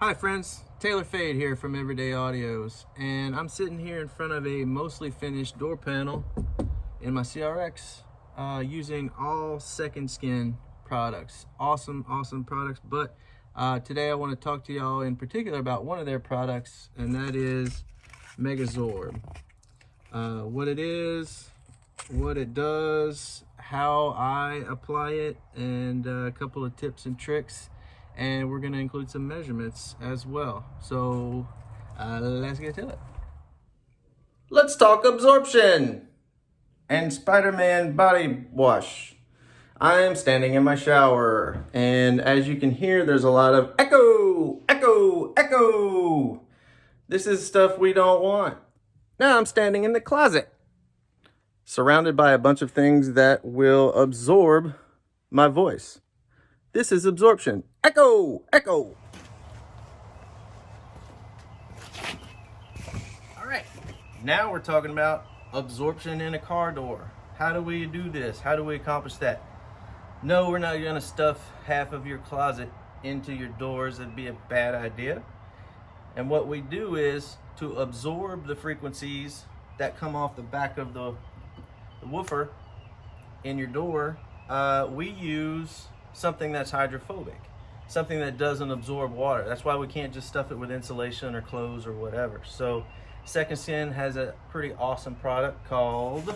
Hi friends, Taylor Fade here from Everyday Audios, and I'm sitting here in front of a mostly finished door panel in my CRX using all Second Skin products. Awesome products, but today I want to talk to y'all in particular about one of their products, and that is Mega Zorbe. What it is, what it does, how I apply it, and a couple of tips and tricks. And we're going to include some measurements as well. So let's get to it. Let's talk absorption and Spider-Man body wash. I am standing in my shower, and as you can hear, there's a lot of echo. This is stuff we don't want. Now I'm standing in the closet, surrounded by a bunch of things that will absorb my voice. This is absorption. Echo. All right. Now we're talking about absorption in a car door. How do we do this? How do we accomplish that? No, we're not going to stuff half of your closet into your doors. That'd be a bad idea. And what we do is to absorb the frequencies that come off the back of the woofer in your door, we use something that's hydrophobic, something that doesn't absorb water. That's why we can't just stuff it with insulation or clothes or whatever. So Second Skin has a pretty awesome product called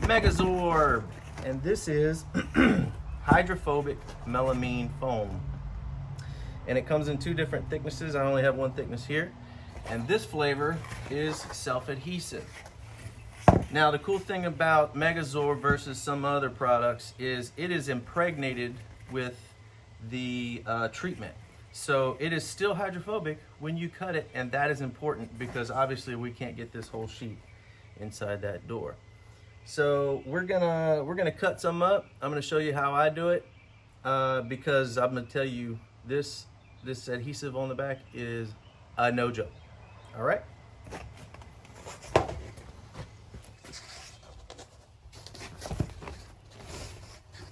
Mega Zorbe, and this is hydrophobic melamine foam, and it comes in two different thicknesses. I only have one thickness here, and this flavor is self-adhesive. Now, the cool thing about Mega Zorbe versus some other products is it is impregnated with the treatment. So it is still hydrophobic when you cut it, and that is important because obviously we can't get this whole sheet inside that door. So we're gonna cut some up. I'm gonna show you how I do it because I'm gonna tell you this adhesive on the back is no joke. All right.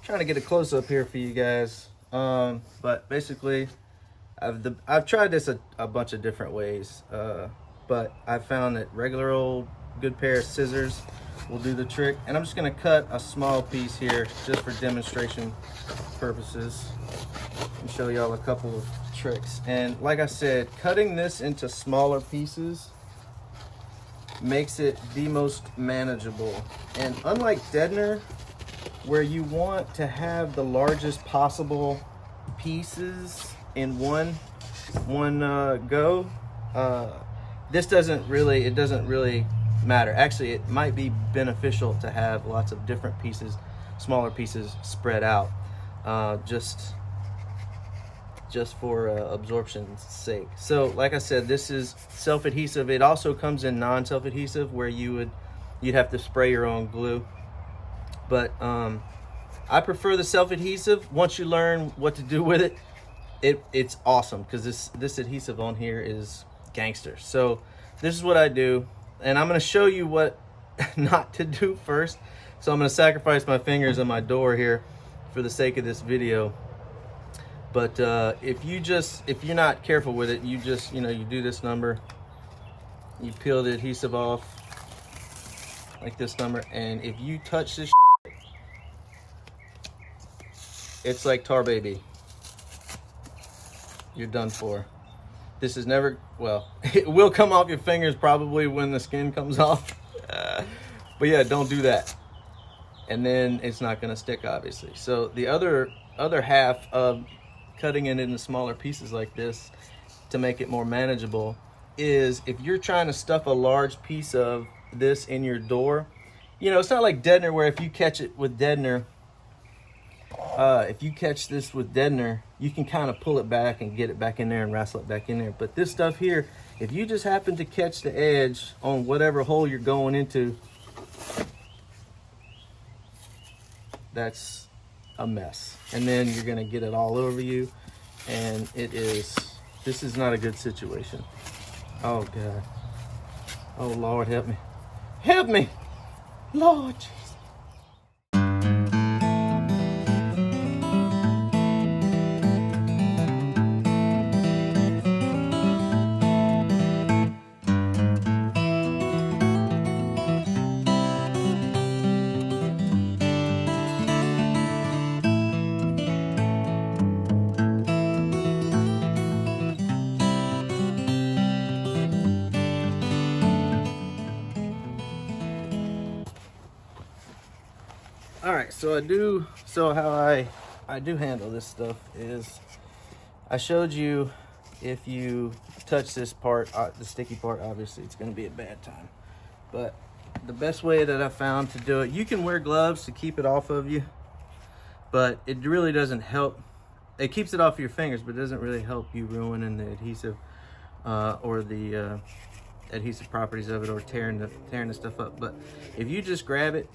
Trying to get a close up here for you guys, but basically I've tried this a bunch of different ways, but I found that regular old good pair of scissors will do the trick, and I'm just going to cut a small piece here just for demonstration purposes and show y'all a couple of tricks. And like I said, cutting this into smaller pieces makes it the most manageable, and unlike deadener, where you want to have the largest possible pieces in one go, this doesn't really matter. Actually, it might be beneficial to have lots of different pieces, smaller pieces spread out, just for absorption's sake. So like I said, this is self-adhesive. It also comes in non-self-adhesive where you'd have to spray your own glue. But I prefer the self-adhesive. Once you learn what to do with it, it's awesome because this adhesive on here is gangster. So this is what I do, and I'm going to show you what not to do first. So I'm going to sacrifice my fingers on my door here for the sake of this video. But if you're not careful with it, you do this number, you peel the adhesive off like this number, and if you touch this, it's like Tar Baby. You're done for. This is never, well, it will come off your fingers probably when the skin comes off. But yeah, don't do that. And then it's not gonna stick, obviously. So the other half of cutting it into smaller pieces like this to make it more manageable is if you're trying to stuff a large piece of this in your door, it's not like deadener where if you catch it with deadener, if you catch this with deadener, you can kind of pull it back and get it back in there and wrestle it back in there. But this stuff here, if you just happen to catch the edge on whatever hole you're going into, that's a mess. And then you're gonna get it all over you, and this is not a good situation. Oh God. Oh Lord, help me. Help me, Lord Jesus. right, so how I do handle this stuff is I showed you if you touch this part, the sticky part, obviously it's going to be a bad time. But the best way that I found to do it, you can wear gloves to keep it off of you, but it really doesn't help. It keeps it off your fingers, but it doesn't really help you ruining the adhesive or the adhesive properties of it, or tearing the stuff up. But if you just grab it,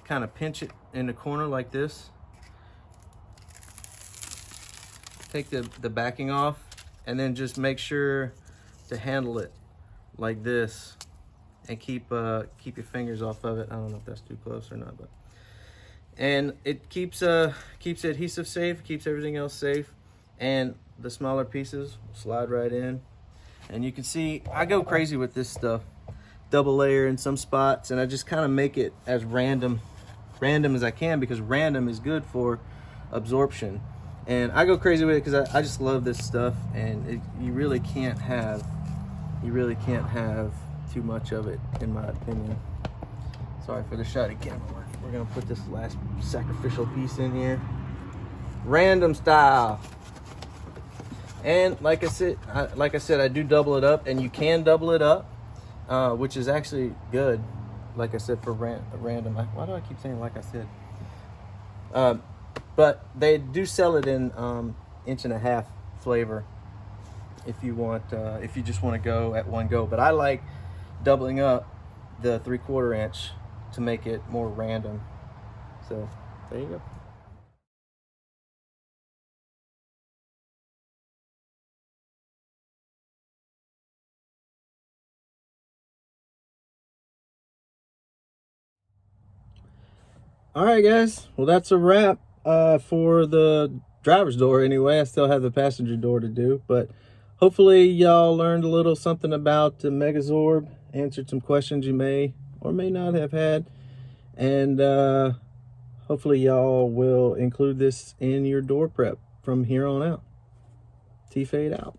kind of pinch it in the corner like this, take the backing off, and then just make sure to handle it like this and keep your fingers off of it. I don't know if that's too close or not, but and it keeps the adhesive safe, keeps everything else safe, and the smaller pieces will slide right in. And you can see I go crazy with this stuff, double layer in some spots, and I just kind of make it as random as I can, because random is good for absorption. And I go crazy with it because I just love this stuff, and you really can't have too much of it, in my opinion. Sorry for the shot again. We're gonna put this last sacrificial piece in here, random style. And like I said, I do double it up, and you can double it up, which is actually good. Like I said, for random. Why do I keep saying like I said? But they do sell it in 1.5 inch flavor if you want, if you just want to go at one go. But I like doubling up the 3/4 inch to make it more random. So there you go. All right, guys. Well, that's a wrap for the driver's door anyway. I still have the passenger door to do, but hopefully y'all learned a little something about the Mega Zorbe, answered some questions you may or may not have had, and hopefully y'all will include this in your door prep from here on out. T-Fade out.